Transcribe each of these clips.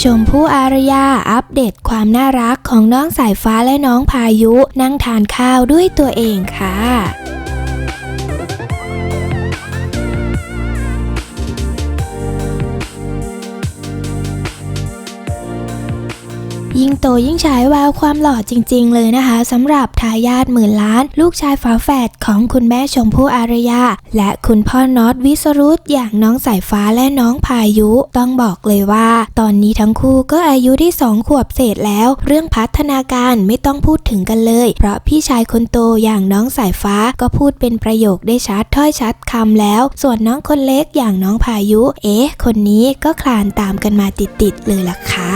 ชมพู่อารยาอัปเดตความน่ารักของน้องสายฟ้าและน้องพายุนั่งทานข้าวด้วยตัวเองค่ะยิ่งโตยิ่งฉายแววความหล่อจริงๆเลยนะคะสำหรับทายาทหมื่นล้านลูกชายฝาแฝดของคุณแม่ชมพู่อารยาและคุณพ่อน็อตวิสรุตอย่างน้องสายฟ้าและน้องพายุต้องบอกเลยว่าตอนนี้ทั้งคู่ก็อายุที่2 ขวบเศษแล้วเรื่องพัฒนาการไม่ต้องพูดถึงกันเลยเพราะพี่ชายคนโตอย่างน้องสายฟ้าก็พูดเป็นประโยคได้ชัดถ้อยชัดคำแล้วส่วนน้องคนเล็กอย่างน้องพายุคนนี้ก็คลานตามกันมาติดๆเลยล่ะค่ะ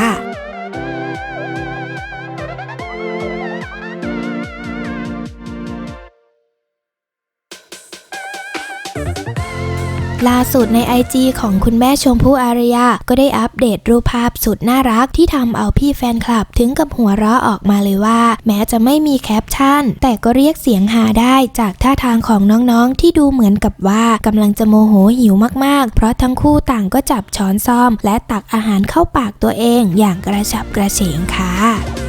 ล่าสุดใน IG ของคุณแม่ชมพู่อารยาก็ได้อัปเดตรูปภาพสุดน่ารักที่ทำเอาพี่แฟนคลับถึงกับหัวเราะออกมาเลยว่าแม้จะไม่มีแคปชั่นแต่ก็เรียกเสียงฮาได้จากท่าทางของน้องๆที่ดูเหมือนกับว่ากำลังจะโมโหหิวมากๆเพราะทั้งคู่ต่างก็จับช้อนซ่อมและตักอาหารเข้าปากตัวเองอย่างกระฉับกระเฉงค่ะ